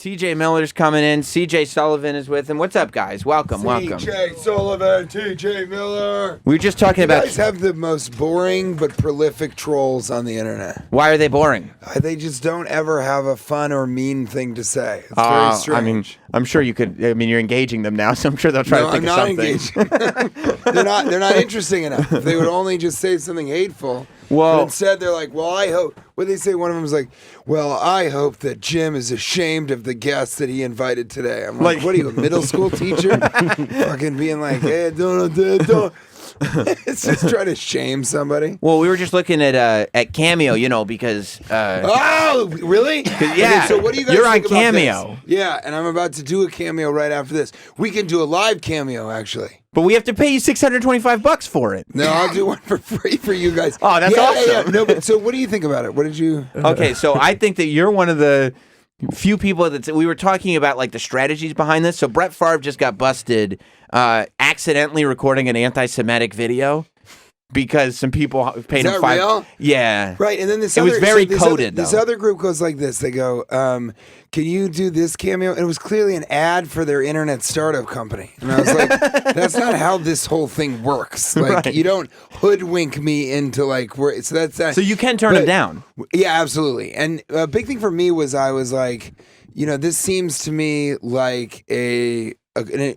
TJ Miller's coming in. CJ Sullivan is with him. What's up, guys? Welcome. TJ Sullivan, TJ Miller. We were just talking about... You guys have the most boring but prolific trolls on the internet. Why are they boring? They just don't ever have a fun or mean thing to say. It's very strange. I mean, I'm sure you could... I mean, you're engaging them now, so I'm sure they'll try to think of something. I'm not engaging. They're not interesting enough. If they would only just say something hateful. Well, but instead, they're like, well, I hope... What did they say? One of them was like, well, I hope that Jim is ashamed of the guests that he invited today. I'm like, what are you, a middle school teacher? Fucking being like, hey, don't. It's just trying to shame somebody. Well, we were just looking at Cameo, you know, because... oh, really? Yeah. Okay, so what do you guys You're think on about Cameo. this? Yeah, and I'm about to do a cameo right after this. We can do a live cameo, actually. But we have to pay you $625 for it. No, I'll do one for free for you guys. Oh, that's awesome. Yeah. No, but so what do you think about it? What did you... Okay, so I think that you're one of the few people that... We were talking about, like, the strategies behind this. So Brett Favre just got busted accidentally recording an anti-Semitic video because some people paid him $5. Real? Yeah. Right, and then this was very coded, This other group goes like this. They go, can you do this cameo? And it was clearly an ad for their internet startup company. And I was like, that's not how this whole thing works. Like, you don't hoodwink me into like, so that's that. So you can turn them down. Yeah, absolutely. And a big thing for me was I was like, you know, this seems to me like a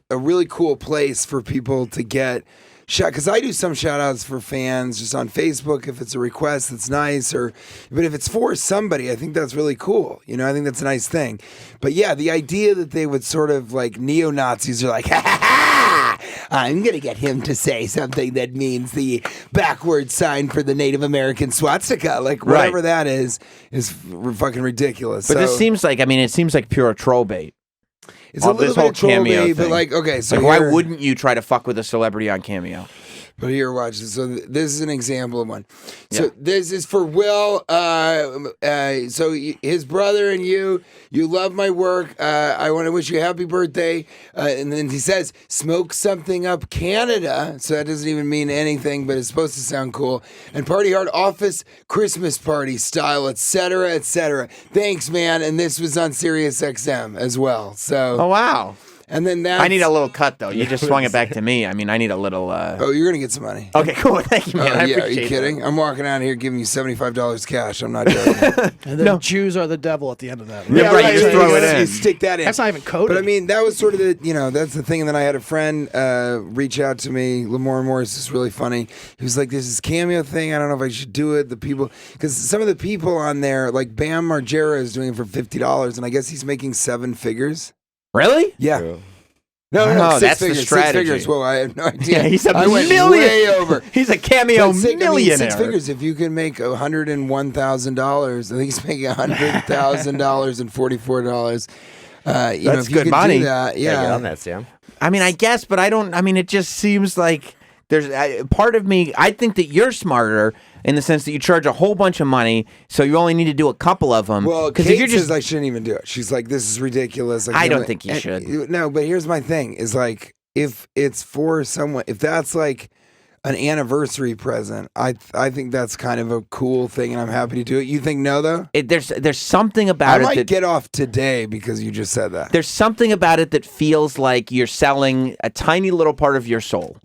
really cool place for people to get shout, because I do some shout outs for fans just on Facebook if it's a request that's nice, but if it's for somebody, I think that's really cool. You know, I think that's a nice thing. But yeah, the idea that they would sort of like neo-Nazis are like, ha ha ha, I'm going to get him to say something that means the backward sign for the Native American swastika, like whatever that is fucking ridiculous. But this seems like, I mean, it seems like pure troll bait. It's a little bit of troll bait, but like, okay, so like, why wouldn't you try to fuck with a celebrity on Cameo? But here, watch this. So this is an example of one. So this is for Will. So his brother and you love my work. I want to wish you a happy birthday. And then he says, smoke something up Canada. So that doesn't even mean anything, but it's supposed to sound cool. And party hard office Christmas party style, etc., etc. Thanks, man. And this was on Sirius XM as well. So. Oh, wow. And then that I need a little cut, though. You just swung it back to me. I mean, I need a little... Oh, you're going to get some money. Okay, cool. Thank you, man. I appreciate are you kidding? that. I'm walking out here giving you $75 cash. I'm not joking. And then Jews are the devil at the end of that. Yeah, right. You just throw it in. You stick that in. That's not even coded. But I mean, that was sort of the, that's the thing. And then I had a friend reach out to me, Lamar Morris, is really funny. He was like, this is Cameo thing. I don't know if I should do it. The people, because some of the people on there, like Bam Margera is doing it for $50, and I guess he's making 7 figures. Really? Yeah. No, 6 that's figures. the strategy. 6 figures. Whoa, I have no idea. Yeah, he's a I went million. way over. He's a Cameo millionaire. 6 figures. If you can make $101,000, I think he's making $100,000 and $44. That's good money. Do that, Yeah, get on that, Sam. I mean, I guess, but I don't. I mean, it just seems like there's part of me. I think that you're smarter in the sense that you charge a whole bunch of money, so you only need to do a couple of them. Well, because Kate says I shouldn't even do it. She's like, this is ridiculous. I don't think you should. No, but here's my thing: is like, if it's for someone, if that's like an anniversary present, I think that's kind of a cool thing, and I'm happy to do it. You think no, though? There's something about I it. might that, get off today because you just said that. There's something about it that feels like you're selling a tiny little part of your soul,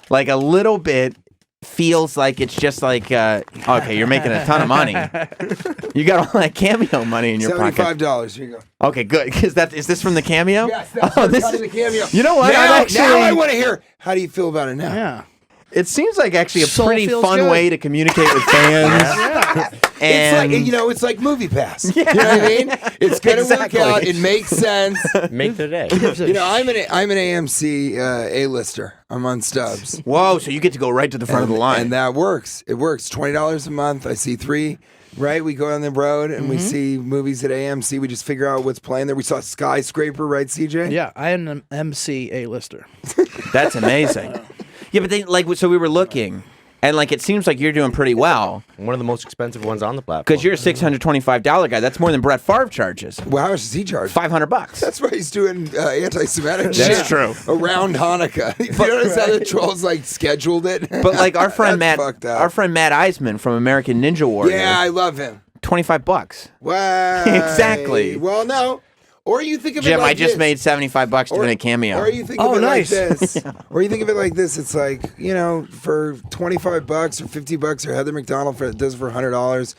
like a little bit. Feels like it's just like okay, you're making a ton of money. You got all that Cameo money in your pocket. $75. Here you go. Okay, good. Because is this from the Cameo? Yes, that's this is the Cameo. You know what? Now I want to hear. How do you feel about it now? Yeah. It seems like actually a Soul pretty feels fun good. way to communicate with fans. And It's like it's like Movie Pass. You know what I mean? It's gonna Exactly. work out. It makes sense. Make their day. I'm an AMC A-lister. I'm on Stubbs. whoa, so you get to go right to the front of the line. And that works. It works. $20 a month. I see 3. Right, we go on the road and we see movies at AMC. We just figure out what's playing there. We saw Skyscraper, right, CJ? Yeah, I am an MC A-lister. That's amazing. Yeah, but so we were looking, and like it seems like you're doing pretty well. One of the most expensive ones on the platform. Because you're a $625 guy. That's more than Brett Favre charges. Well, how much does he charge? $500. That's why he's doing anti-Semitic shit. That's true. Around Hanukkah. You notice how the trolls like scheduled it? But like our friend Matt Eisman from American Ninja Warrior. Yeah, I love him. $25. Why? Exactly. Well, no. Or you think of Jim, it like I just this. made $75 doing a Cameo. Or you think Oh, of it nice. like this. Or you think of it like this. It's like, you know, for $25 or $50 or Heather McDonald does it for $100.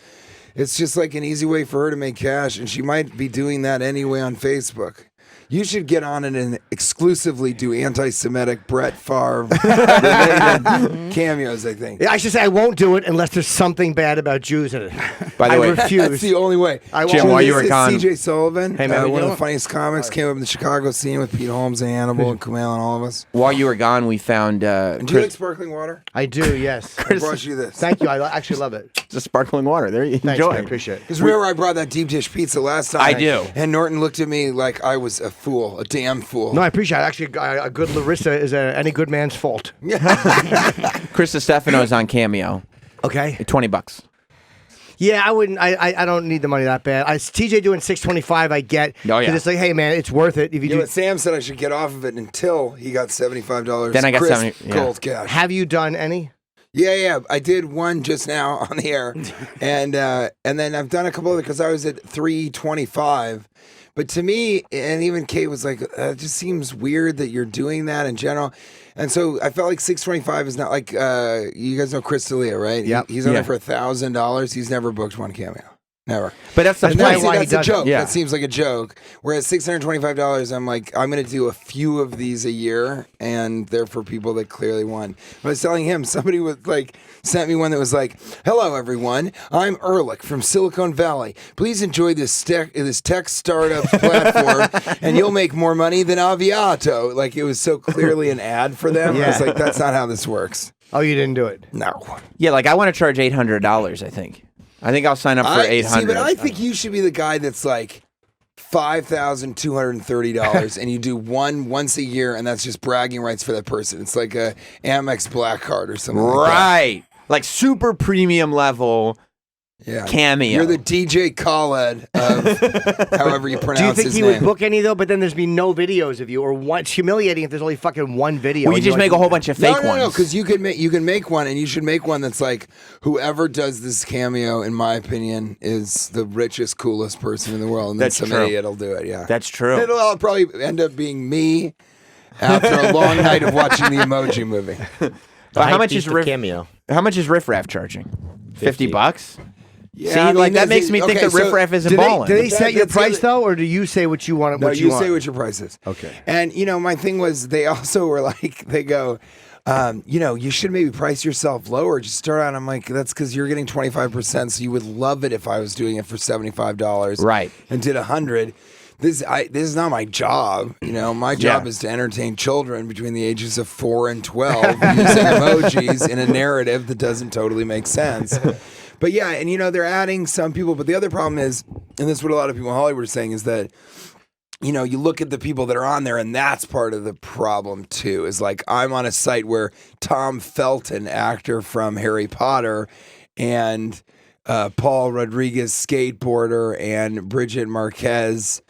It's just like an easy way for her to make cash, and she might be doing that anyway on Facebook. You should get on it and exclusively do anti-Semitic Brett Favre related cameos, I think. Yeah, I should say I won't do it unless there's something bad about Jews in it. By the I way, refuse. That's the only way. I won't. Jim, while you were This is gone- CJ Sullivan, Hey, man, one of you the funniest comics, came up in the Chicago scene with Pete Holmes and Hannibal and Cameo and all of us. while you were gone, we found And do you like sparkling water? I do, yes. I brought you this. Thank you. I actually love it. just sparkling water. There, you Thanks, enjoy. man. Appreciate it. Because remember I brought that deep dish pizza last time. I do. And Norton looked at me like I was a fool, a damn fool. No, I appreciate it. Actually, a good Larissa is any good man's fault. Chris Stefano's on Cameo. Okay. $20. Yeah, I wouldn't. I don't need the money that bad. TJ doing $625. I get. Oh, yeah. 'Cause it's like, hey man, it's worth it if you Yeah, do. but Sam said I should get off of it until he got $75. Then I got crisp 70 yeah. cold cash. Have you done any? Yeah. I did one just now on the air, and then I've done a couple other because I was at 325. But to me, and even Kate was like, it just seems weird that you're doing that in general. And so I felt like 625 is not like you guys know Chris D'Elia, right? Yep. He's on Yeah. it for $1,000. He's never booked one cameo. Never. But that's the And That's point. why he that's a does joke. it. Yeah. That seems like a joke. Whereas $625, I'm like, I'm going to do a few of these a year, and they're for people that clearly won. I was telling him, somebody was like, sent me one that was like, "Hello everyone, I'm Ehrlich from Silicon Valley. Please enjoy this tech startup platform, and you'll make more money than Aviato." Like it was so clearly an ad for them. I was Yeah. like, that's not how this works. Oh, you didn't do it. No. Yeah, like I want to charge $800. I think I'll sign up for $800. See, but I think you should be the guy that's like $5,230, and you do one once a year, and that's just bragging rights for that person. It's like a Amex Black Card or something. Like Right. Like super premium level that. Yeah. Cameo. You're the DJ Khaled of however you pronounce Do you think his he name. would book any though? But then there's be no videos of you, or one. It's humiliating if there's only fucking one video. Well, you and just you're make like, a whole bunch of fake No, ones. because you can make one, and you should make one that's like, whoever does this cameo, in my opinion, is the richest, coolest person in the world, and then That's some true. idiot will do it. Yeah, That's true. It'll all probably end up being me after a long night of watching the Emoji Movie. But how much is Cameo? How much is Riff Raff charging? $50? Yeah, See, I mean, like that that's- makes me think okay, that Riff so Raff isn't Do they, balling. do they set your That's the price other- though, or do you say what you want? No, What you want? say what your price is. Okay. And my thing was, they also were like, they go, you should maybe price yourself lower. Just start out. I'm like, that's because you're getting 25%. So you would love it if I was doing it for $75, Right. And did $100. This is not my job. My job is to entertain children between the ages of 4 and 12 using emojis in a narrative that doesn't totally make sense. But yeah, and they're adding some people. But the other problem is, and this is what a lot of people in Hollywood are saying, is that you look at the people that are on there, and that's part of the problem too. Is like, I'm on a site where Tom Felton, actor from Harry Potter, and Paul Rodriguez, skateboarder, and Bridget Marquez.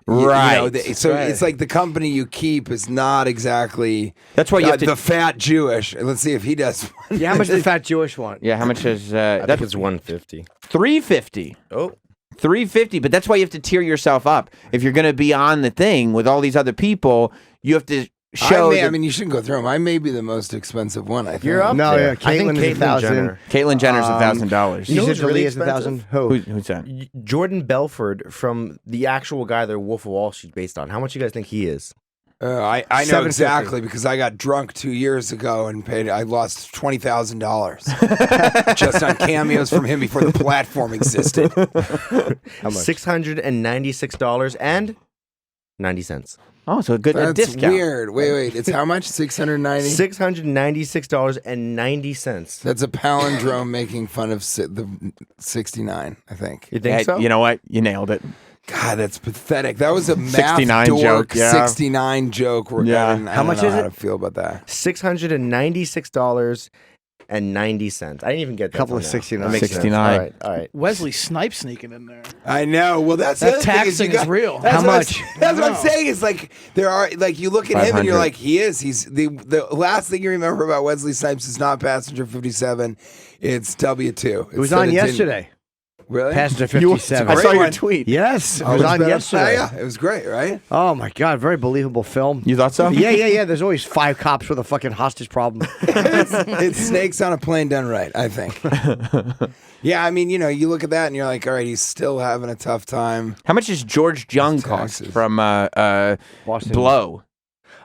Right. It's like the company you keep is not exactly. That's why you have to. the fat Jewish. Let's see if he does. Yeah, how much does the fat Jewish want? Yeah, how much is I think that's it's 150. $350? Oh, $350, but that's why you have to tier yourself up. If you're going to be on the thing with all these other people, you have to show. I mean, you shouldn't go through them. I may be the most expensive one. I think you're up No, there. yeah, I think Caitlyn is Caitlyn 1,000. Jenner. Caitlyn Jenner's $1,000. You know You who's said really Lee is 1,000. Who? Who's that? Jordan Belford from the actual guy that Wolf of Wall Street based on. How much you guys think he is? I know $750. exactly because I got drunk 2 years ago and I lost $20,000 just on cameos from him before the platform existed. How much? $696.90. Oh, so a good That's discount. weird. Wait. It's how much? 690. $696.90. That's a palindrome making fun of the 69. I think. You think so? You know what? You nailed it. God, that's pathetic. That was a math 69 dork joke, yeah. 69 joke. Yeah. I How don't much know is how it? to feel about that? $696.90. I didn't even get that. Couple till of now. 69. That makes sense. 69. All right. Wesley Snipes sneaking in there. I know. Well, that's the That other thing taxing you is real. That's How what much? That's what I'm No. saying. Is like there are like you look at him and you're 500. like he's the last thing you remember about Wesley Snipes is not Passenger 57. It's W2. It was on yesterday. Really? Passenger 57. I saw your one. tweet. Yes, it Oh, was it's on been- yesterday. Yeah, it was great, right? Oh my God, very believable film. You thought so? Yeah. There's always 5 cops with a fucking hostage problem. It's snakes on a plane done right, I think. Yeah, I mean, you look at that and you're like, all right, he's still having a tough time. How much does George Jung cost taxes. from Boston. Blow?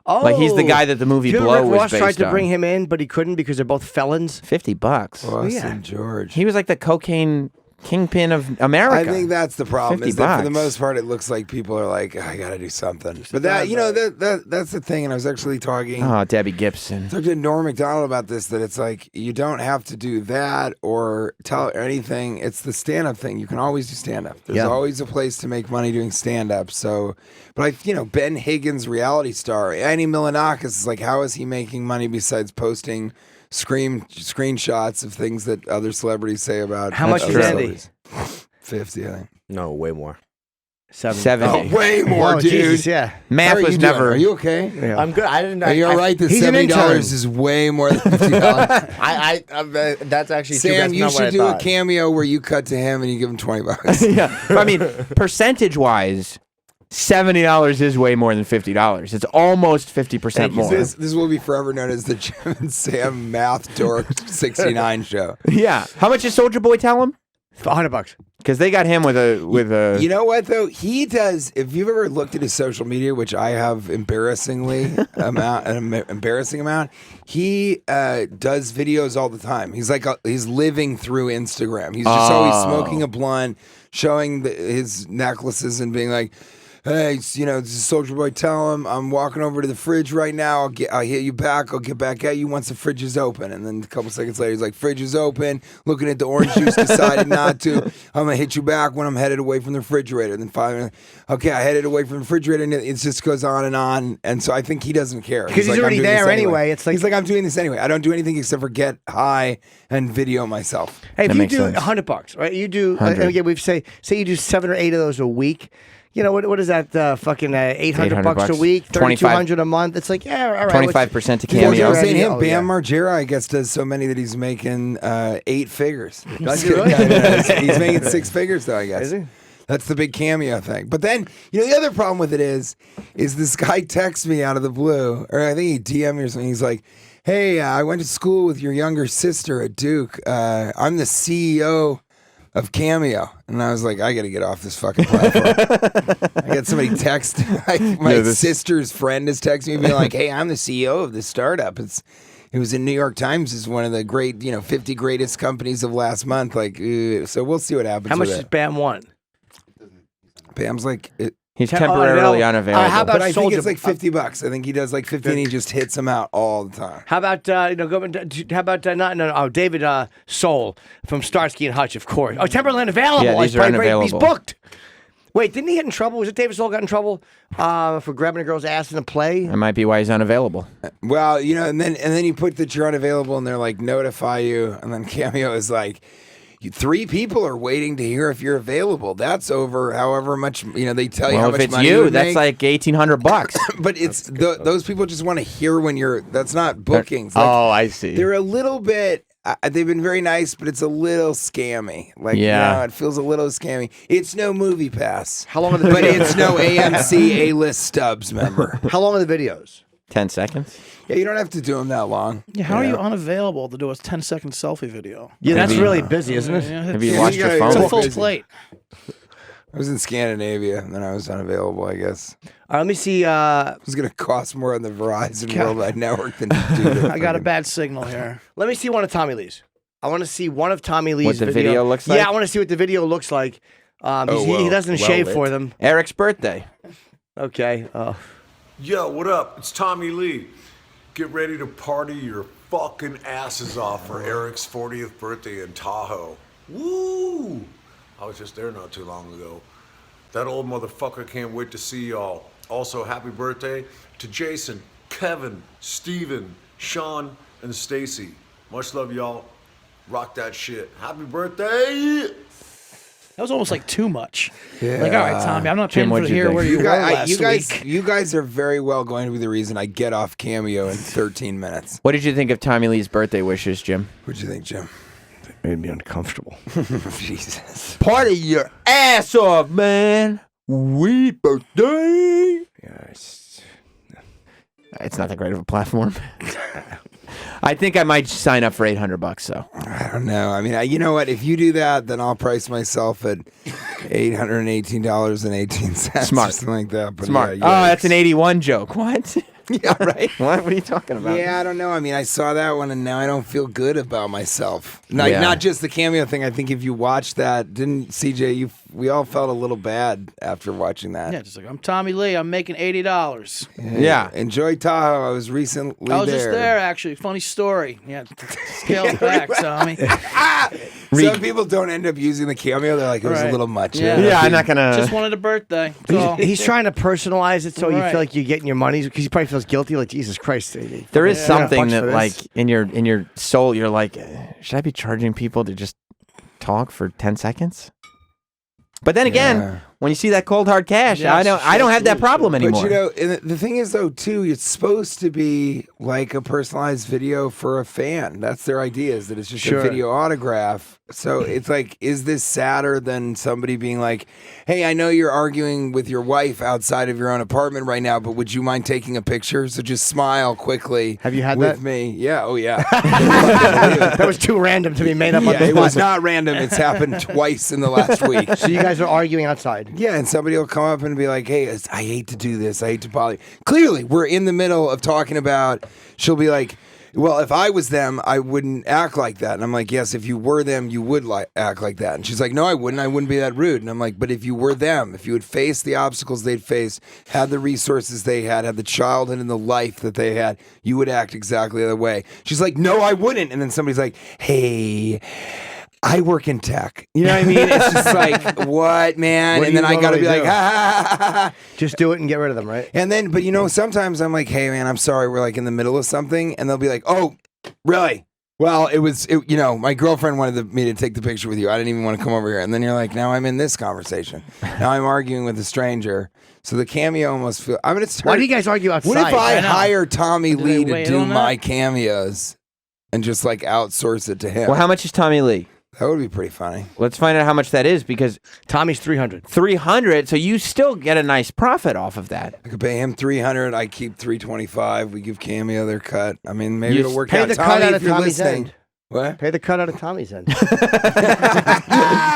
Oh, Like he's the guy that the movie do you know Blow Rick was Ross based tried to on. bring him in, but he couldn't because they're both felons. $50. Boston yeah. George. He was like the cocaine kingpin of America. I think that's the problem. Is that for the $50. most part, it looks like people are like, I got to do something. But that's the thing. And I was actually talking Debbie Gibson. to Norm Macdonald about this. That it's like you don't have to do that or tell anything. It's the stand-up thing. You can always do stand-up. There's always a place to make money doing stand-up. So, but Ben Higgins, reality star, Annie Milonakis is like, how is he making money besides posting screenshots of things that other celebrities say about How much other is Andy? celebrities? 50, I think. No, way more. 70. Oh, way more, Oh, dude. Jesus, yeah. Math How are was you doing? never. Are you okay? Yeah. I'm good. I didn't. Are you all right? That he's an $70 intern. is way more than $50. That's actually true. Sam, That's you not what should I do a thought. cameo where you cut to him and you give him $20. Yeah. I mean, percentage-wise, $70 is way more than $50. It's almost 50% more. This will be forever known as the Jim and Sam Math Dork 69 show. Yeah. How much did Soldier Boy tell him? $100. Because they got him with a. You know what though? He does. If you've ever looked at his social media, which I have embarrassing amount, he does videos all the time. He's like he's living through Instagram. He's just always smoking a blunt, showing his necklaces, and being like, hey, this is Soldier Boy. Tell him I'm walking over to the fridge right now. I'll hit you back. I'll get back at you once the fridge is open. And then a couple seconds later, he's like, fridge is open. Looking at the orange juice, decided not to. I'm gonna hit you back when I'm headed away from the refrigerator. And then 5 minutes. Okay, I headed away from the refrigerator, and it just goes on and on. And so I think he doesn't care Because he's like, already I'm doing this there anyway. It's like he's like, I'm doing this anyway. I don't do anything except for get high and video myself. Hey, if That you makes do sense. $100, right? You do, 100. again, we say you do 7 or 8 of those a week. What is that? Fucking $800 a week, 3,200 a month. It's like, yeah, all right. 25% to Well, you Cameo. were saying him, Oh, Bam yeah. Margera, I guess, does so many that he's making 8 figures. Does he really? He's making 6 figures, though, I guess. Is he? That's the big Cameo thing. But then, the other problem with it is this guy texts me out of the blue, or I think he DM'd me or something. He's like, hey, I went to school with your younger sister at Duke. I'm the CEO of Cameo. And I was like, I got to get off this fucking platform. I got somebody text, my sister's friend is texting me being like, hey, I'm the CEO of this startup. It was in New York Times as one of the great, 50 greatest companies of last month. Like, so we'll see what happens. How much with does it. Bam want? Bam's like, He's temporarily unavailable. how about but I think Soldier- it's like $50. I think he does like 50 and he just hits them out all the time. How about David Soul from Starsky and Hutch, of course. Oh, temporarily unavailable. Yeah, these He's are He's unavailable. booked. Wait, didn't he get in trouble? Was it David Soul got in trouble for grabbing a girl's ass in a play? That might be why he's unavailable. Well, and then you put that you're unavailable and they're like, notify you. And then Cameo is like, 3 people are waiting to hear if you're available. That's over however much, they tell you how Well, much if it's money you, would that's make. like $1,800. But it's those people just want to hear when that's not bookings. Like, I see. they're a little bit, they've been very nice, but it's a little scammy. Like, Yeah. it feels a little scammy. It's no Movie Pass. How long are the But videos? it's no AMC A-list stubs member. How long are the videos? 10 seconds. Yeah, you don't have to do them that long. Yeah, how are you unavailable to do a 10-second selfie video? Yeah, that's Maybe- really busy, isn't it? Yeah, Have you it's- watched your gotta- phone? It's a Well, full busy. plate. I was in Scandinavia, and then I was unavailable, I guess. Let me see. It was going to cost more on the Verizon Worldwide Network than to do the I got a fucking- bad signal here. Let me see one of Tommy Lee's. I want to see one of Tommy Lee's the video looks like? Yeah, I want to see what the video looks like. He well, doesn't well shave lit. for them. Eric's birthday. Okay. Yo, what up? It's Tommy Lee. Get ready to party your fucking asses off for Eric's 40th birthday in Tahoe. Woo! I was just there not too long ago. That old motherfucker can't wait to see y'all. Also, happy birthday to Jason, Kevin, Steven, Sean, and Stacy. Much love, y'all. Rock that shit. Happy birthday! That was almost like too much. Like, all right, Tommy, I'm not Jim, paying for what'd to you hear think? where you were last week. You guys are very well going to be the reason I get off Cameo in 13 minutes. What did you think of Tommy Lee's birthday wishes, Jim? What'd you think, Jim? made me uncomfortable. Jesus. Party your ass off, man. Sweet birthday. Yeah, It's not that great of a platform. I think I might sign up for $800. So I don't know. I mean, you know what? If you do that, then I'll price myself at $818.18. Smart. Something like that. But smart. Yeah, oh, that's an 81 joke. What? Yeah, right. What are you talking about? Yeah, I don't know. I mean, I saw that one, and now I don't feel good about myself. Not just the Cameo thing. I think if you watched that, didn't CJ? We all felt a little bad after watching that. Yeah, just like I'm Tommy Lee. I'm making $80. Yeah. Enjoy Tahoe. I was recently I was there. just there, actually. Funny story. Yeah, scale it back, Tommy. Some people don't end up using the Cameo. They're like, it was a Right. little much. Yeah. I'm not gonna. Just wanted a birthday. That's all. He's trying to personalize it so you Right. feel like you're getting your money because he probably feels guilty. Like Jesus Christ, There is something $100 that, for like, this. in your soul, you're like, should I be charging people to just talk for 10 seconds? But then again, Yeah. when you see that cold hard cash, Yes, I don't have that absolutely. problem anymore. But you know, and the thing is though, too, it's supposed to be like a personalized video for a fan. That's their idea, is that it's just Sure. a video autograph. So it's like, is this sadder than somebody being like, hey, I know you're arguing with your wife outside of your own apartment right now, but would you mind taking a picture? So just smile quickly. Have you had with that? me? Yeah. Oh yeah. That was too random to be made up on Yeah, the it was spot. not random. It's happened twice in the last week. So you guys are arguing outside. Yeah, and somebody will come up and be like, hey, I hate to do this. I hate to bother you. Clearly, we're in the middle of talking about, she'll be like, well, if I was them, I wouldn't act like that. And I'm like, yes, if you were them, you would act like that. And she's like, no, I wouldn't. I wouldn't be that rude. And I'm like, but if you were them, if you had faced the obstacles they'd face, had the resources they had the childhood and the life that they had, you would act exactly the other way. She's like, no, I wouldn't. And then somebody's like, hey, I work in tech. You know what I mean? It's just like, what, man? What do And then you I got to be normally like, do? ha, ha, ha, ha, ha. Just do it and get rid of them, right? And then, but you know, sometimes I'm like, hey, man, I'm sorry. We're like in the middle of something. And they'll be like, oh, really? Well, you know, my girlfriend wanted me to take the picture with you. I didn't even want to come over here. And then you're like, now I'm in this conversation. Now I'm arguing with a stranger. So the Cameo almost feel, I'm going to start. Why do you guys argue outside? What if I I know. hire Tommy Do Lee they to wait do on my that? cameos and just like outsource it to him? Well, how much is Tommy Lee? That would be pretty funny. Let's find out how much that is, because Tommy's 300. 300. So you still get a nice profit off of that. I could pay him $300. I keep $325. We give Cameo their cut. I mean, maybe You it'll work Pay out. the Tommy, cut out if of you're Tommy's listening. end. What? Pay the cut out of Tommy's end.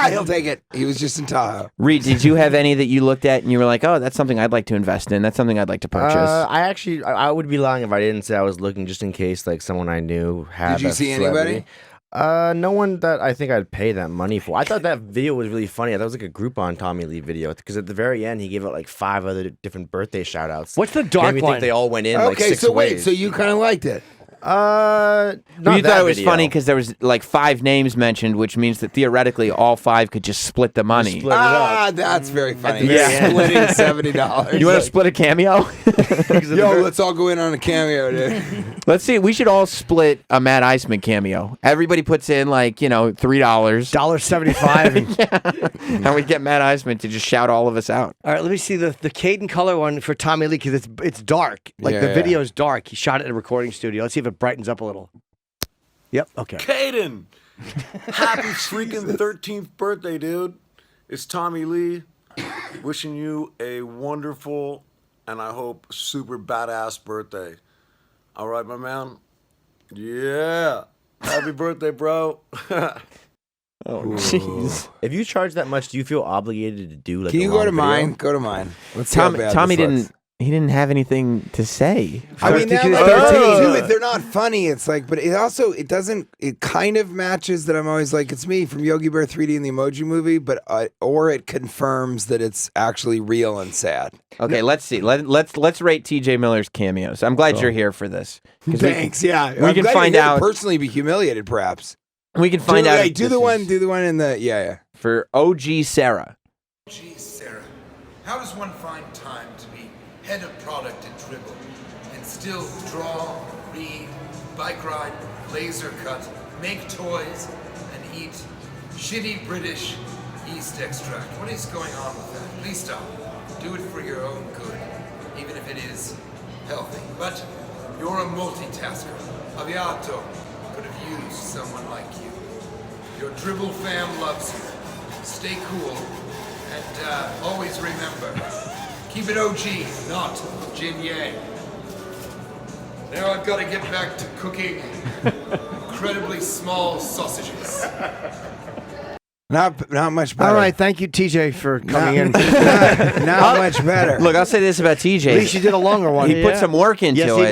He'll take it. He was just in Tahoe. Reed, did you have any that you looked at and you were like, oh, that's something I'd like to invest in. That's something I'd like to purchase. I would be lying if I didn't say I was looking just in case like someone I knew had. Did you that see celebrity. anybody? No one that I think I'd pay that money for. I thought that video was really funny. That was like a Groupon Tommy Lee video because at the very end he gave out like 5 other different birthday shout outs. What's the dark Made me one? think they all went in like Okay, 6 so ways. wait, so you kind of liked it. Not you that thought it was video. funny because there was like 5 names mentioned, which means that theoretically all 5 could just split the money. Split it up. Ah, that's very funny. the very end. Splitting $70. You want to split a Cameo? Yo, let's all go in on a Cameo, dude. Let's see. We should all split a Matt Iceman cameo. Everybody puts in like, $3. $1.75. And we get Matt Iceman to just shout all of us out. All right, let me see the Caden color one for Tommy Lee because it's dark. Like the Yeah. video is dark. He shot it in a recording studio. Let's see if it brightens up a little. Yep. Okay. Caden, happy freaking 13th birthday, dude. It's Tommy Lee wishing you a wonderful and I hope super badass birthday. All right, my man? Yeah. Happy birthday, bro. Oh, jeez. If you charge that much, do you feel obligated to do like? Can a you go long to video? mine? Go to mine. Let's see how Tommy bad Tommy this looks. didn't have anything to say. I mean, now 13. that too, if they're not funny, it's like, but it kind of matches that I'm always like, it's me from Yogi Bear 3D in the Emoji Movie, but or it confirms that it's actually real and sad. Okay, let's see. Let's rate TJ Miller's cameos. I'm glad you're here for this. 'Cause Thanks. Yeah, we I'm can glad find you're here to out- personally be humiliated, perhaps. We can find out. Hey, if do this the one. is Do the one in the yeah. for OG Sarah. Geez, Sarah, how does one find time to be head of product at Dribble and still draw, read, bike ride, laser cut, make toys, and eat shitty British yeast extract? What is going on with that? Please stop. Do it for your own good, even if it is healthy. But you're a multitasker. Aviato could have used someone like you. Your dribble fam loves you. Stay cool, and always remember, keep it OG, not Jin Yang. Now I've got to get back to cooking incredibly small sausages. Not much better. All right, thank you, TJ, for coming in. Not much better. Look, I'll say this about TJ. At least you did a longer one. He put some work into it. Yes, he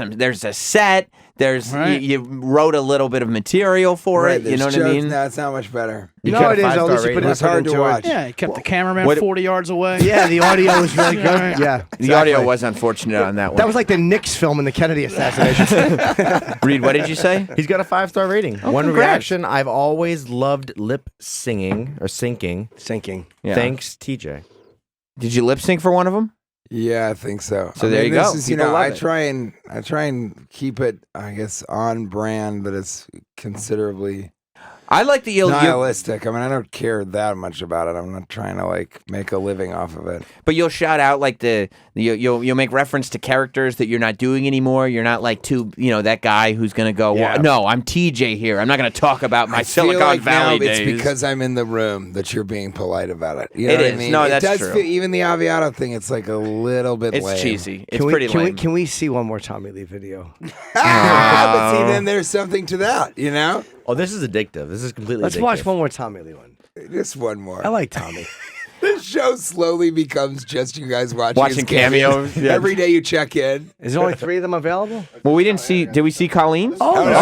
did. There's a set. You wrote a little bit of material for it. You know what I mean? No, it's not much better. You know it is. At least you put It's hard to watch. Yeah, he kept the cameraman 40 yards away. Yeah, the audio was really good. Right. Yeah, The audio was unfortunate on that one. that was like the Nix film in the Kennedy assassination. Reed, what did you say? He's got a 5-star rating. One congrats. reaction: I've always loved lip singing or syncing. Sinking. Yeah. Thanks, TJ. Did you lip sync for one of them? Yeah, I think so. So there you this go. Is, People love I it. try and keep it, I guess, on brand, but it's considerably I like the nihilistic. I mean, I don't care that much about it. I'm not trying to like make a living off of it. but you'll shout out like you'll make reference to characters that you're not doing anymore. You're not like that guy who's gonna go. Yeah. Well, no, I'm TJ here. I'm not gonna talk about my I feel Silicon like Valley now days. It's because I'm in the room that you're being polite about it. You know It what is. I mean? No, it that's does true. Feel, even the Aviato thing, it's like a little bit It's lame. cheesy. It's pretty lame. Can we see one more Tommy Lee video? But see, then there's something to that, you know? Oh, this is addictive. This is completely Let's addictive. watch one more Tommy Lee one. Just one more. I like Tommy. This show slowly becomes just you guys watching his cameos. Yeah. Every day you check in. Is there only 3 of them available? Well, we didn't see. Did we see Colleen's? Open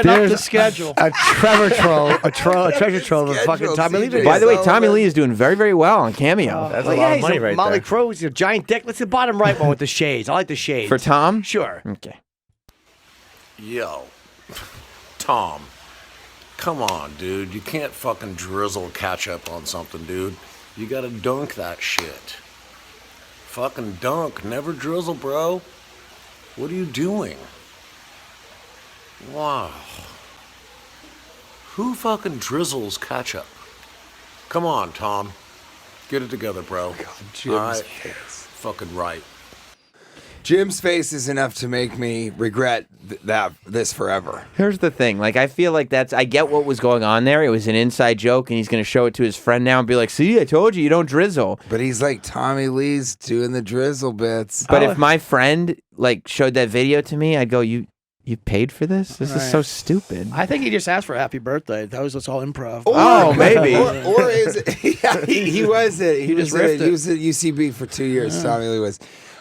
up the schedule. A treasure trove of fucking Schedule, Tommy Lee CJ. videos. By the way, Sullivan. Tommy Lee is doing very, very well on Cameo. That's Oh, a yeah, lot of he's money a right Molly there. Crow, he's a giant dick. Let's the bottom right one with the shades. I like the shades. For Tom? Sure. Okay. Yo, Tom, come on, dude. You can't fucking drizzle ketchup on something, dude. You gotta dunk that shit. Fucking dunk, never drizzle, bro. What are you doing? Wow. Who fucking drizzles ketchup? Come on, Tom. Get it together, bro. Jim's All right? face. Fucking right. Jim's face is enough to make me regret this forever. Here's the thing. Like, I feel like I get what was going on there. It was an inside joke, and he's going to show it to his friend now and be like, see, I told you don't drizzle. But he's like Tommy Lee's doing the drizzle bits. But if my friend, like, showed that video to me, I'd go, you paid for this? This is Right. so stupid. I think he just asked for a happy birthday. That was just all improv. Oh, maybe. Or is it? Yeah, he was it. He just was riffed He it. was at UCB for 2 years. Tommy Lee was.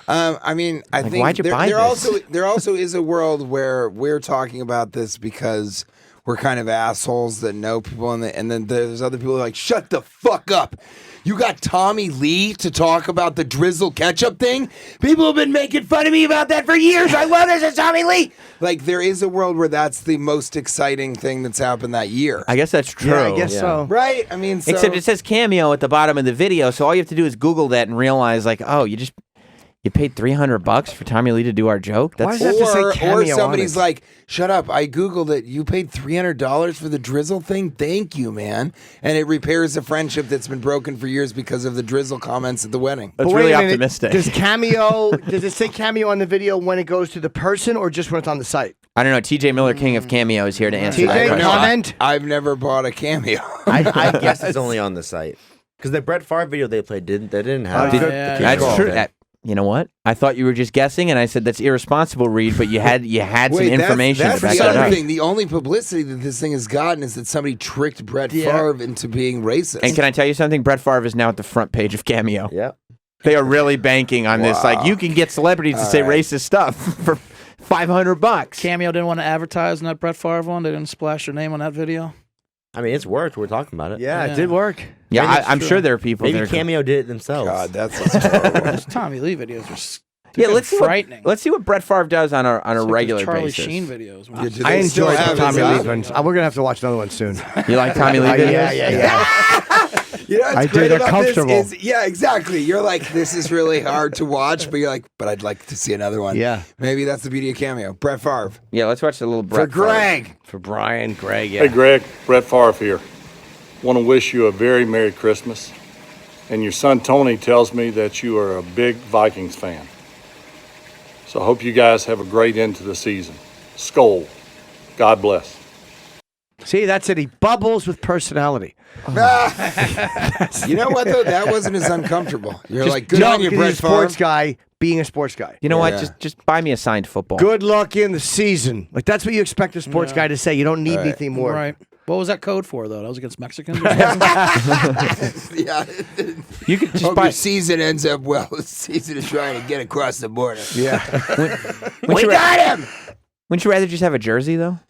I mean, I Like, think why'd you buy this? there also is a world where we're talking about this because we're kind of assholes that know people, and then there's other people who are like, shut the fuck up. You got Tommy Lee to talk about the drizzle ketchup thing? People have been making fun of me about that for years. I love this. It's Tommy Lee. Like, there is a world where that's the most exciting thing that's happened that year. I guess that's true. Yeah, I guess so. Right? I mean, so, Except it says Cameo at the bottom of the video, so all you have to do is Google that and realize, like, oh, you paid $300 for Tommy Lee to do our joke? Why That's does that have to say or Cameo on somebody's it? like, shut up, I Googled it. You paid $300 for the drizzle thing? Thank you, man. And it repairs a friendship that's been broken for years because of the drizzle comments at the wedding. That's But wait really a minute, optimistic. Does it say Cameo on the video when it goes to the person or just when it's on the site? I don't know. TJ Miller, King of Cameo, is here to answer that TJ, question. comment. I've never bought a Cameo. I guess it's only on the site because the Brett Favre video they played didn't have. Did- the yeah, King That's Kong true. thing. You know what? I thought you were just guessing, and I said that's irresponsible, Reed. But you had some information That's to back the that other up. thing. The only publicity that this thing has gotten is that somebody tricked Brett Yeah. Favre into being racist. And can I tell you something? Brett Favre is now at the front page of Cameo. Yeah. They are really banking on this. Like, you can get celebrities to say racist stuff for $500. Cameo didn't want to advertise on that Brett Favre one. They didn't splash their name on that video. I mean, it's worked. We're talking about it. Yeah, Yeah. it did work. Yeah, Maybe it's I'm true. sure there are people Maybe there. Cameo did it themselves. God, that's horrible. Those Tommy Lee videos are Yeah, let's see frightening. let's see what Brett Favre does on a It's like the regular Charlie basis. Sheen videos. Yeah, do I they still enjoyed have the Tommy his Lee app? ones. We're gonna have to watch another one soon. You like Tommy Lee videos? Yeah. You know what's I great do, they're about comfortable. This is, yeah, exactly. You're like, this is really hard to watch, but you're like, but I'd like to see another one. Yeah. Maybe that's the beauty of Cameo. Brett Favre. Yeah, let's watch the little Brett For Greg. For Brian, Greg, Hey, Greg, Brett Favre here. Want to wish you a very Merry Christmas. And your son Tony tells me that you are a big Vikings fan. So I hope you guys have a great end to the season. Skol. God bless. See, that's it. He bubbles with personality. You know what though? That wasn't as uncomfortable. You're like, good on you, because Brett he's a sports Favre. guy being a sports guy. You know what? Yeah. Just buy me a signed football. Good luck in the season. Like that's what you expect a sports guy to say. You don't need anything more. Right. What was that code for, though? That was against Mexicans? Or something? Yeah. You could just Hope buy. your season ends up well. The season is trying to get across the border. Yeah. We got him. Wouldn't you rather just have a jersey though?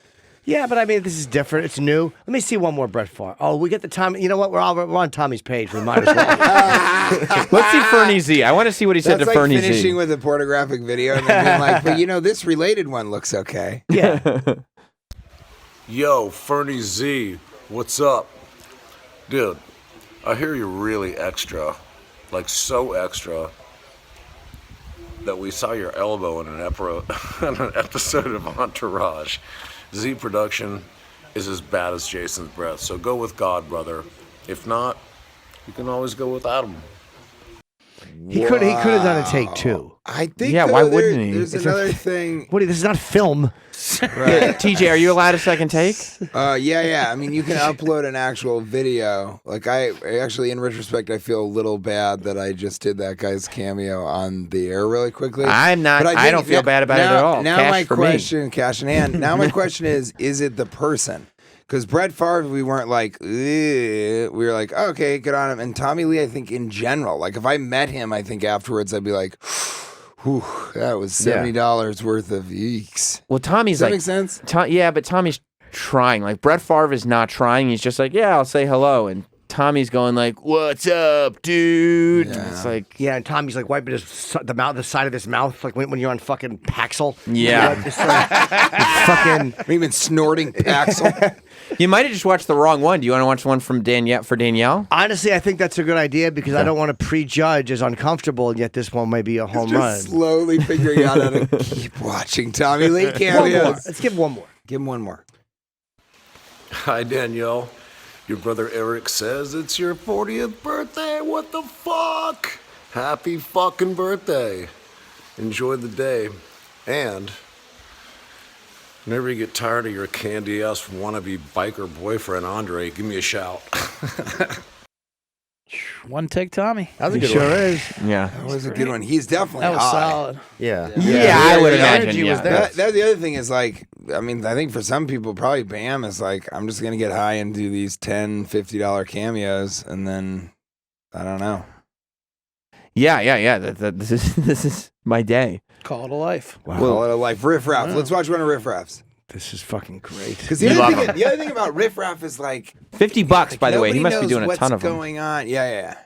Yeah, but I mean, this is different. It's new. Let me see one more Brett Favre. Oh, we get the Tommy. You know what? We're on Tommy's page. We might as well. Let's see Fernie Z. I want to see what he said That's to like Fernie finishing Z. with a pornographic video and then being like, but you know, this related one looks okay. Yeah. Yo, Fernie Z, what's up? Dude, I hear you're really extra. Like, so extra that we saw your elbow in an episode of Entourage. Z production is as bad as Jason's breath, so go with God, brother. If not, you can always go without him. He could have done a take two. I think. Yeah, though, why wouldn't he? There's another thing. Woody, this is not film. Right. TJ, are you allowed a second take? Yeah. I mean, you can upload an actual video. Like, I actually, in retrospect, I feel a little bad that I just did that guy's cameo on the air really quickly. I'm not. But I don't feel bad about it at all. Now Cash my for me. question, cash in hand. Now my question is it the person? Because Brett Favre, we weren't like, "Ugh." We were like, oh, okay, good on him. And Tommy Lee, I think in general, like if I met him, I think afterwards I'd be like, whew, that was $70 worth of eeks. Well, Tommy's Does that like, make sense? Yeah, but Tommy's trying. Like Brett Favre is not trying. He's just like, yeah, I'll say hello. And Tommy's going like, what's up, dude? Yeah. It's like, Yeah, and Tommy's like wiping the side of his mouth, like when you're on fucking Paxil. Yeah. Just fucking. Or even snorting Paxil. you might have just watched the wrong one. Do you want to watch one from Danielle? Honestly, I think that's a good idea because I don't want to prejudge as uncomfortable, and yet this one may be a home run. Just slowly figuring out how to keep watching Tommy Lee One more. cameos. Let's give one more. Give him one more. Hi, Danielle. Your brother Eric says it's your 40th birthday. What the fuck? Happy fucking birthday. Enjoy the day. And whenever you get tired of your candy-ass wannabe biker boyfriend, Andre, give me a shout. One take, Tommy. That was a He good sure one. is. Yeah. That was a good one. He's definitely That was high. solid. Yeah. Yeah, I would the imagine. energy Yeah. was there. That the other thing is like, I mean, I think for some people, probably Bam is like, I'm just going to get high and do these $10, $50 cameos. And then, I don't know. Yeah. This is my day. Call it a life. Call it a life. Riff Raff. Let's watch one of Riff Raff's. This is fucking great. Because the other thing about Riff Raff is like, $50, by the way. He must be nobody doing knows a ton what's of them. going on. Yeah.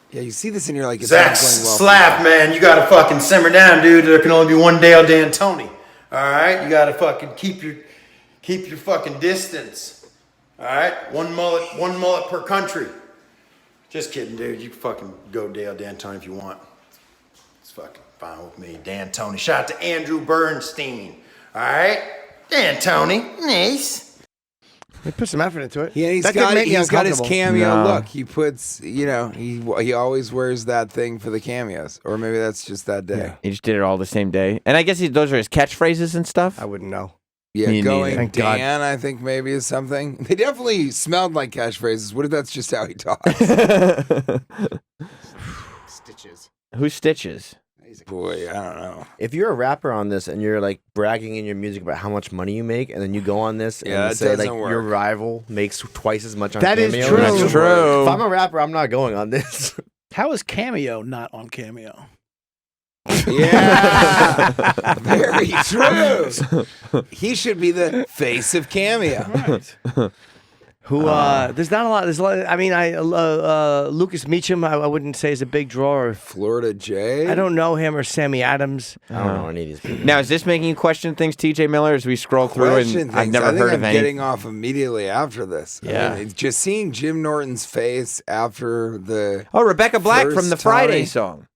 Yeah, you see this and you're like, it's Zach not going well. Slap, man, you gotta fucking simmer down, dude. There can only be one Dale D'Antoni. Alright? You gotta fucking keep your fucking distance. Alright? One mullet per country. Just kidding, dude. You can fucking go Dale D'Antoni if you want. It's fucking fine with me. D'Antoni. Shout out to Andrew Bernstein. Alright? D'Antoni. Nice. He put some effort into it. Yeah, he's That did got make me his uncomfortable. cameo No. look. He puts, he always wears that thing for the cameos, or maybe that's just that day. He just did it all the same day. And I guess those are his catchphrases and stuff. I wouldn't know. Yeah, Me neither. going Thank God. Dan, I think maybe is something. They definitely smelled like catchphrases. What if that's just how he talks? Stitches. Who stitches? Boy, I don't know. If you're a rapper on this and you're like bragging in your music about how much money you make, and then you go on this Yeah, and it say like doesn't your work. rival makes twice as much on That is Cameo, true. That's true. If I'm a rapper, I'm not going on this. How is Cameo not on Cameo? Yeah, very true. He should be the face of Cameo. Who? There's not a lot. There's a lot. I mean, Lucas Meacham. I wouldn't say is a big draw. Or Florida J. I don't know him or Sammy Adams. I don't know any of these people. Now, is this making you question things, TJ Miller, as we scroll through? Question And things. I've never I think heard I'm of any. getting off immediately after this. Yeah. I mean, it's just seeing Jim Norton's face after the. Oh, Rebecca Black First from the Friday Tommy. song.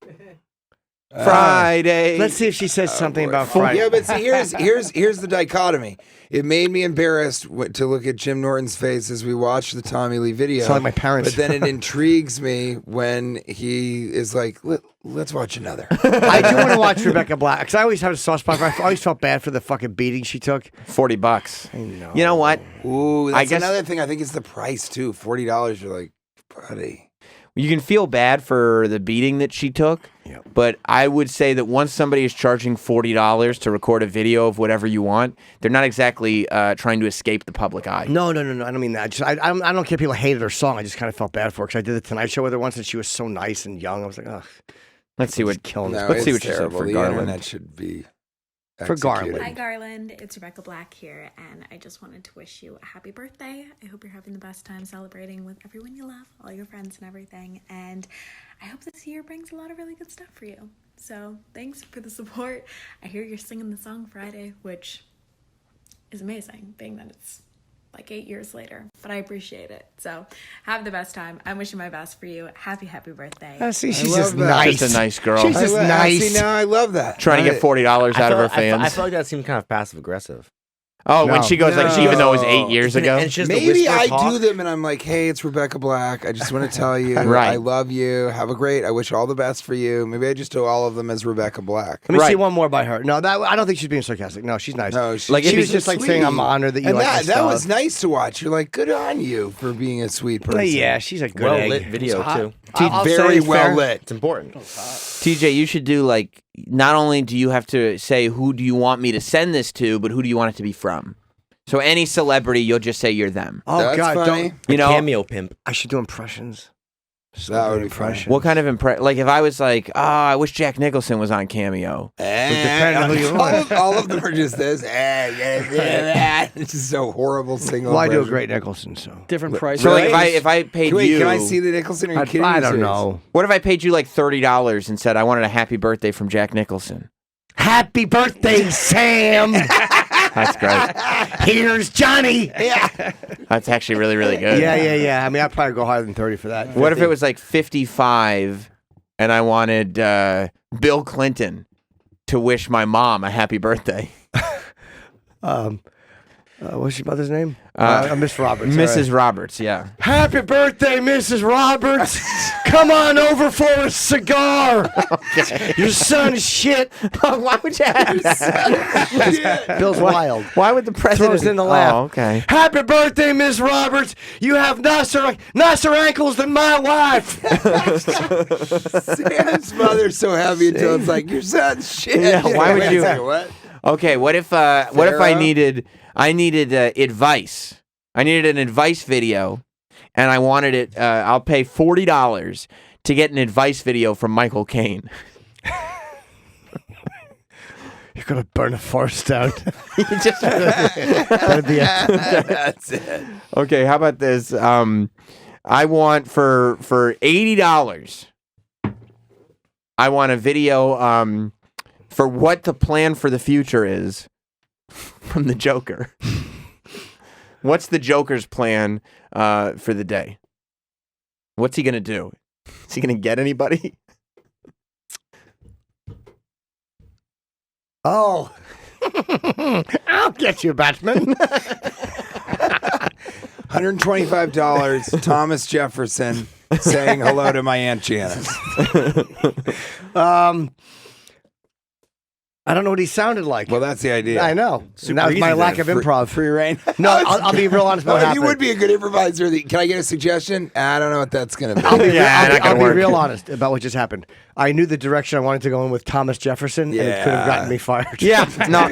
Friday. Let's see if she says something about Friday. Yeah, but see, here's the dichotomy. It made me embarrassed to look at Jim Norton's face as we watched the Tommy Lee video. Sound like my parents. But then it intrigues me when he is like, let's watch another. I do want to watch Rebecca Black because I always have a soft spot for her. I always felt bad for the fucking beating she took. $40. I know. You know what? Ooh, I that's guess another thing. I think it's the price too. $40. You're like, buddy. you can feel bad for the beating that she took. Yep. But I would say that once somebody is charging $40 to record a video of whatever you want, they're not exactly trying to escape the public eye. No. I don't mean that. I don't care if people hated her song. I just kind of felt bad for her because I did the Tonight Show with her once and she was so nice and young. I was like, ugh. Let's see what killing No, Let's see it's what she said terrible. for The Garland. internet should be For Garland. executed. Hi, Garland. It's Rebecca Black here, and I just wanted to wish you a happy birthday. I hope you're having the best time celebrating with everyone you love, all your friends and everything, and I hope this year brings a lot of really good stuff for you. So thanks for the support. I hear you're singing the song Friday, which is amazing, being that it's like 8 years later, but I appreciate it. So have the best time. I'm wishing my best for you. Happy birthday. See, she's love just that. nice. Just a nice girl. She's just nice. See, now I love that. Trying to get $40 out of her fans. I feel like that seemed kind of passive aggressive. Oh, when No. she goes like, even though it was 8 years ago. And she has the Maybe whisper I talk. do them and I'm like, hey, it's Rebecca Black. I just want to tell you, Right. I love you. Have a great, I wish all the best for you. Maybe I just do all of them as Rebecca Black. Let me see Right. one more by her. No, I don't think she's being sarcastic. No, she's nice. No, Like, she if was it's just like saying, I'm honored that you and like my that stuff. was nice to watch. You're like, good on you for being a sweet person. Yeah, she's a good Well egg. lit video It's hot. too. I'll say Very it's well fair. lit. It's important. TJ, you should do like, not only do you have to say, who do you want me to send this to, but who do you want it to be from? So any celebrity, you'll just say you're them. Oh, That's God, funny. don't. You know, Cameo pimp. I should do impressions. That would be funny. what kind of like if I was like, I wish Jack Nicholson was on Cameo. depending on who you want. all of them are just this. It's just so horrible single. Well, I do a impression. great Nicholson, so. Different price. So like Right. if I paid Wait, you, can I see the Nicholson? Are you kidding me? I don't Serious? know. what if I paid you like $30 and said I wanted a happy birthday from Jack Nicholson? Happy birthday, Sam! That's great. Here's Johnny! Yeah. That's actually really, really good. Yeah. I mean, I'd probably go higher than 30 for that. What if 50. it was like 55 and I wanted Bill Clinton to wish my mom a happy birthday? What's your mother's name? Miss Roberts. Mrs. Roberts, yeah. Happy birthday, Mrs. Roberts! Come on over for a cigar! Your son is shit! Why would you have that? Bill's wild. Why would the president... Throws in the laugh. Oh, okay. Happy birthday, Miss Roberts! You have nicer ankles than my wife! Sam's mother's so happy until it's like your son's shit. Yeah, why would Wait a you- second, what? Okay, what if I Sarah? needed advice? I needed an advice video, and I wanted it. I'll pay $40 to get an advice video from Michael Caine. You're gonna burn a forest down. Just- That's it. okay, how about this? I want for $80. I want a video for what the plan for the future is from the Joker. What's the Joker's plan for the day? What's he gonna do? Is he gonna get anybody? Oh. I'll get you, Batman. $125. Thomas Jefferson saying hello to my Aunt Janice. I don't know what he sounded like. Well, that's the idea. I know. And that was my easy lack then. of improv. Free reign. No, I'll be real honest about what You happened. would be a good improviser. Can I get a suggestion? I don't know what that's going to be. I'll be, Yeah, not gonna I'll be work. real honest about what just happened. I knew the direction I wanted to go in with Thomas Jefferson, and it could have gotten me fired. Yeah, no,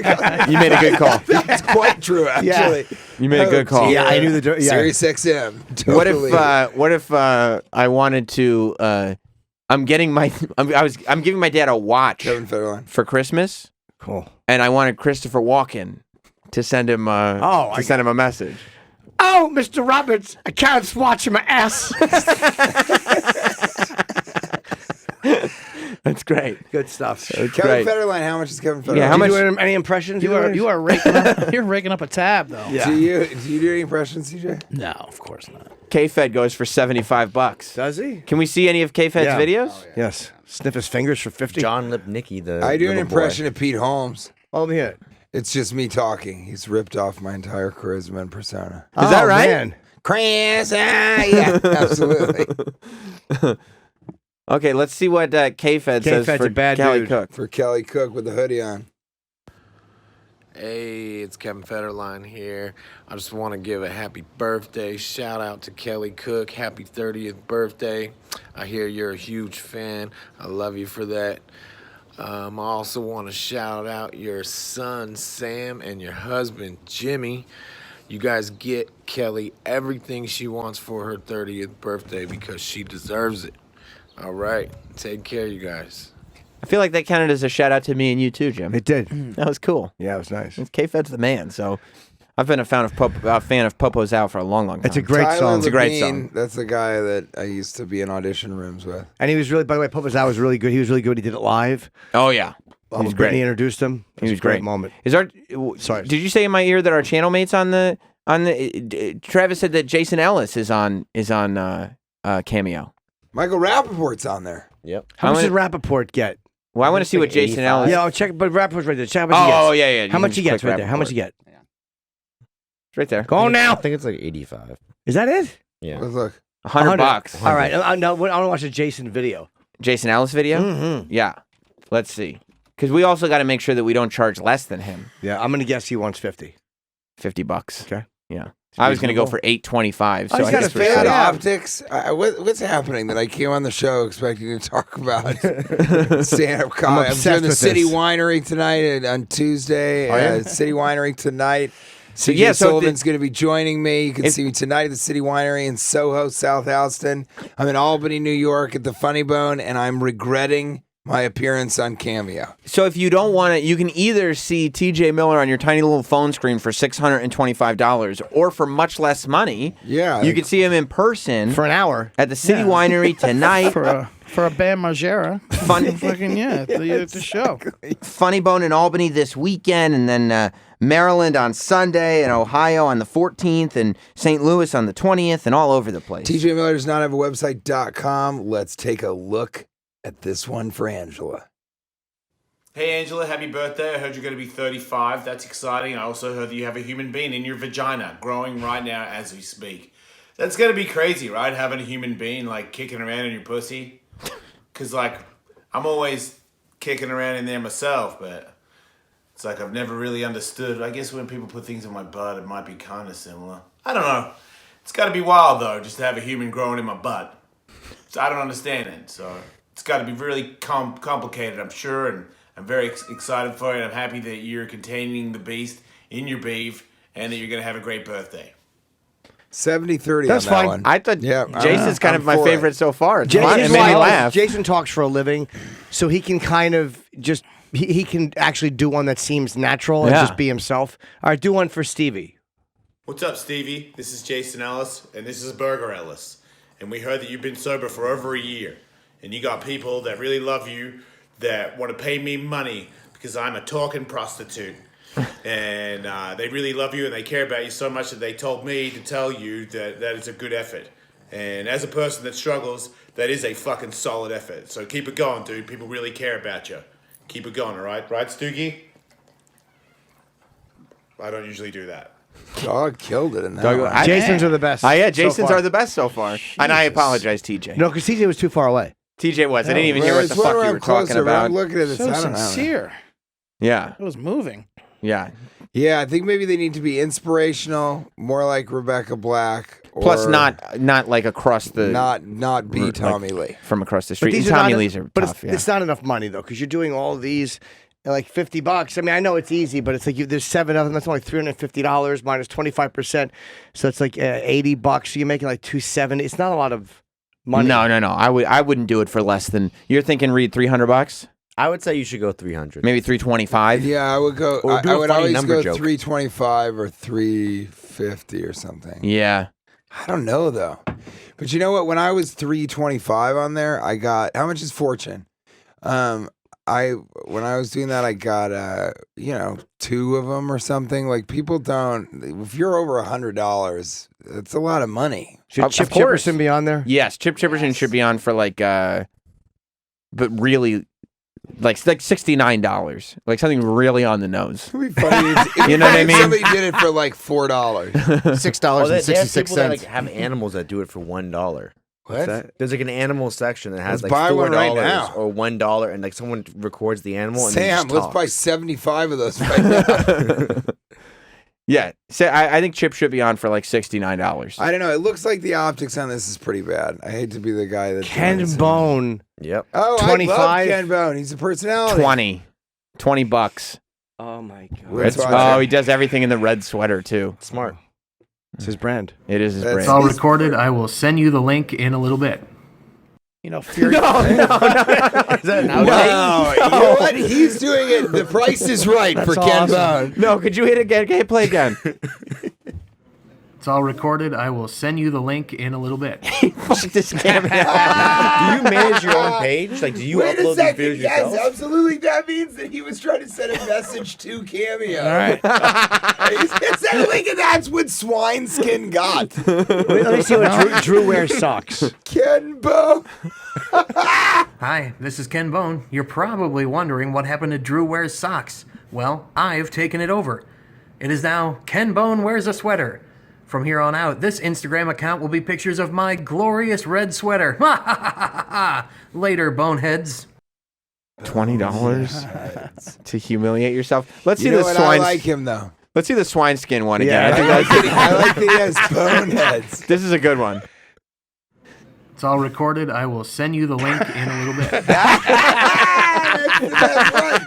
you made a good call. That's quite true, actually. You made a good call. Yeah, I knew the yeah. Sirius XM. Totally. What if I wanted to? I'm giving my dad a watch Kevin Federline. for Christmas, Cool. and I wanted Christopher Walken to send him send him a message. Oh, Mr. Roberts, I can't watch my ass. That's great. Good stuff. Kevin great. Federline, how much is Kevin Federline? Yeah, how much? Any impressions? You are raking up. You're raking up a tab though. Yeah. Do you do any impressions, CJ? No, of course not. K-Fed goes for $75. Does he? Can we see any of K-Fed's Yeah. videos? Yes. Sniff his fingers for 50. John Lipnicki, the I do an little impression boy. of Pete Holmes. Oh, let me hear it. It's just me talking. He's ripped off my entire charisma and persona. Is that right? Man. Chris, yeah, absolutely. Okay, let's see what K-Fed says K-Fed's for a bad Kelly dude. Cook. For Kelly Cook with the hoodie on. Hey, it's Kevin Federline here. I just want to give a happy birthday shout out to Kelly Cook. Happy 30th birthday. I hear you're a huge fan. I love you for that. I also want to shout out your son, Sam, and your husband, Jimmy. You guys get Kelly everything she wants for her 30th birthday because she deserves it. All right. Take care, you guys. I feel like that counted as a shout out to me and you too, Jim. It did. That was cool. Yeah, it was nice. K-Fed's the man, so I've been a fan of Popo's Out for a long, long time. It's a great Tyler song. It's a great Levine, song. That's the guy that I used to be in audition rooms with. And he was really, by the way, Popo's Out was really good. He was really good. He did it live. Oh yeah, he was Britney great. introduced him. It He was a great great. moment. Is our Sorry. Did you say in my ear that our channel mates on the Travis said that Jason Ellis is on Cameo. Michael Rappaport's on there. Yep. How much did Rappaport get? Well, I want to see what Jason 85. Ellis. Yeah, I'll check. But Rappaport's right there. Check how much he gets. Oh yeah, yeah. How much he gets click right there? How much he get? It's right there. Go on now. I think it's like 85. Is that it? Yeah. Let's look. $100. All right. I want to watch a Jason video. Jason Ellis video. Mm-hmm. Yeah. Let's see. Because we also got to make sure that we don't charge less than him. Yeah, I'm gonna guess he wants 50. $50. Okay. Yeah. I was going to go for $825. So he's I got guess a we're fan safe. Yeah. Optics. What's happening that I came on the show expecting to talk about stand-up comedy? I'm obsessed doing the with City this. Winery tonight on Tuesday. City Winery tonight. So yeah, so Sullivan's going to be joining me. You can see me tonight at the City Winery in Soho, South Houston. I'm in Albany, New York at the Funny Bone, and I'm regretting my appearance on Cameo. So if you don't want it, you can either see TJ Miller on your tiny little phone screen for $625 or for much less money. Yeah. You can see him in person For an hour. at the City Winery tonight. For a Bam Margera. Funny, Fucking at the show. Funny Bone in Albany this weekend, and then Maryland on Sunday, and Ohio on the 14th, and St. Louis on the 20th, and all over the place. TJ Miller does not have a website.com. Let's take a look at this one for Angela. Hey Angela, happy birthday. I heard you're going to be 35. That's exciting. I also heard that you have a human being in your vagina growing right now as we speak. That's going to be crazy, right? Having a human being like kicking around in your pussy. Because like, I'm always kicking around in there myself, but it's like I've never really understood. I guess when people put things in my butt, it might be kind of similar. I don't know. It's got to be wild though, just to have a human growing in my butt. So I don't understand it. So it's got to be really complicated, I'm sure, and I'm very excited for it. I'm happy that you're containing the beast in your beef and that you're going to have a great birthday. 70-30 That's on that fine. one. I thought I'm Jason's kind of my for favorite it. so far. It's Jason's fun. It made me laugh. Jason talks for a living, so he can kind of just he can actually do one that seems natural and Yeah. just be himself. All right, do one for Stevie. What's up, Stevie? This is Jason Ellis, and this is Burger Ellis. And we heard that you've been sober for over a year. And you got people that really love you that want to pay me money because I'm a talking prostitute. And they really love you and they care about you so much that they told me to tell you that it's a good effort. And as a person that struggles, that is a fucking solid effort. So keep it going, dude. People really care about you. Keep it going, all right? Right, Stoogie? I don't usually do that. Dog killed it in that one. Jason's are the best. Yeah, so Jason's far. are the best so far. And I apologize, TJ. No, because TJ was too far away. TJ was. I didn't even hear what the fuck you were talking about. I'm looking at it. So I don't know. sincere. Yeah, It was moving. yeah. Yeah, I think maybe they need to be inspirational, more like Rebecca Black. Or Plus, not like across the not be like, Tommy Lee. from across the But street. these And are Tommy not, Lee's are but tough. it's not enough money though, because you're doing all of these at like $50. I mean, I know it's easy, but it's like there's 7 of them. That's only $350 minus 25%, so it's like $80. So you're making like $270. It's not a lot of money. No. I wouldn't do it for less than. You're thinking, Reed, $300? I would say you should go 300. Maybe 325. Yeah, I would go. Or do I a would funny always number go joke. 325 or 350 or something. Yeah. I don't know though. But you know what? When I was 325 on there, I got how much is Fortune? when I was doing that, I got 2 of them or something. Like people don't. If you're over $100, it's a lot of money. Should Chip Chipperson be on there? Yes, Chip Chipperson should be on for but really, like $69, like something really on the nose. It'd be funny. You know what I mean? Somebody did it for like $4. $6.66. People that have animals that do it for $1. What? There's like an animal section that has Let's like buy one right $4 now. or $1, and like someone records the animal. And Sam, then let's just buy talks. 75 of those right now. Yeah, so I think Chip should be on for like $69. I don't know. It looks like the optics on this is pretty bad. I hate to be the guy that Ken Bone. Yep. Oh, 25? I love Ken Bone. He's a personality. $20. Oh my god. Let's watch Oh, it. he does everything in the red sweater too. Smart. It's his brand. It is his That's brand. It's all recorded. I will send you the link in a little bit. You know, Fury. Is that an outtake? Wow. You know what? He's doing it. The price is right for Ken Bone. No, could you hit again? Hit play again. It's all recorded. I will send you the link in a little bit. Fuck this Cameo. Do you manage your own page? Like, do you Wait a upload second. these videos Yes, yourself? absolutely. That means that he was trying to send a message to Cameo. All right. He sent a link, and that's what Swineskin got. Let me see what Drew wears socks. Ken Bone. Hi, this is Ken Bone. You're probably wondering what happened to Drew Wears Socks. Well, I've taken it over. It is now Ken Bone Wears a Sweater. From here on out, this Instagram account will be pictures of my glorious red sweater. Later, boneheads. $20 to humiliate yourself. Let's see You know the what? swine. I like him, though. Let's see the swine skin one Yeah, again. I like that he has boneheads. This is a good one. It's all recorded. I will send you the link in a little bit. That's right.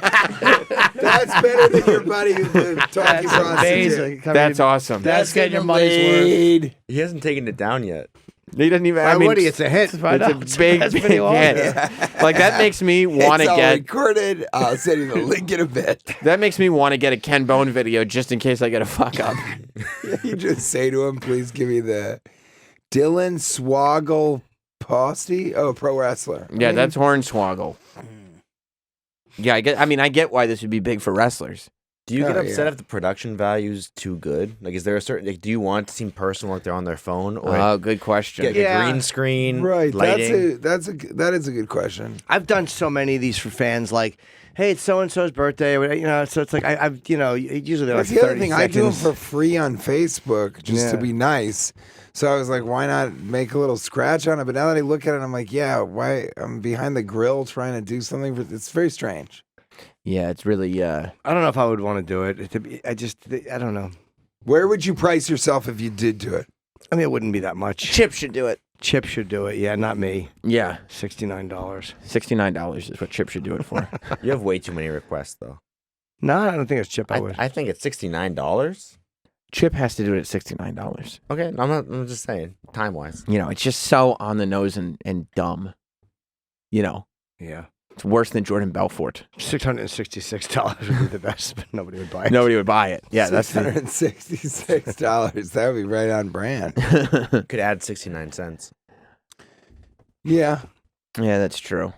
That's better than your buddy who's the talking That's prostitute. amazing. That's awesome. That's getting your money's worth. worth. He hasn't taken it down yet. He doesn't even. Why I mean, would he? It's a hit. it's a big, That's big pretty awesome. hit. Like that makes me want It's to all get. recorded. I'll send you the link in a bit. That makes me want to get a Ken Bone video just in case I get a fuck up. You just say to him, please give me the Dylan Swoggle Posty. Oh, pro wrestler. Yeah, that's Hornswoggle. Yeah, I get why this would be big for wrestlers. Do you get Oh, upset yeah. if the production value's too good? Like, is there a certain? Like, do you want it to seem personal, like they're on their phone, or Oh, good question. get a green screen, Right. lighting? That is a good question. I've done so many of these for fans, like, hey, it's so and so's birthday, or, you know. So it's like I've usually they're like That's the other 30 thing. seconds. I do them for free on Facebook just to Yeah. be nice. So I was like, why not make a little scratch on it? But now that I look at it, I'm like, yeah, why? I'm behind the grill trying to do something. It's very strange. Yeah, it's really. I don't know if I would want to do it. I don't know. Where would you price yourself if you did do it? I mean, it wouldn't be that much. Chip should do it. Chip should do it. Yeah, not me. Yeah, $69. $69 is what Chip should do it for. You have way too many requests, though. No, I don't think it's Chip. I would. I think it's $69. Chip has to do it at $69. Okay, I'm just saying, time wise. You know, it's just so on the nose and dumb. You know, Yeah. it's worse than Jordan Belfort. $666 would be the best, but nobody would buy it. Nobody would buy it. Yeah, that's the. $666. That would be right on brand. Could add 69 cents. Yeah. Yeah, that's true.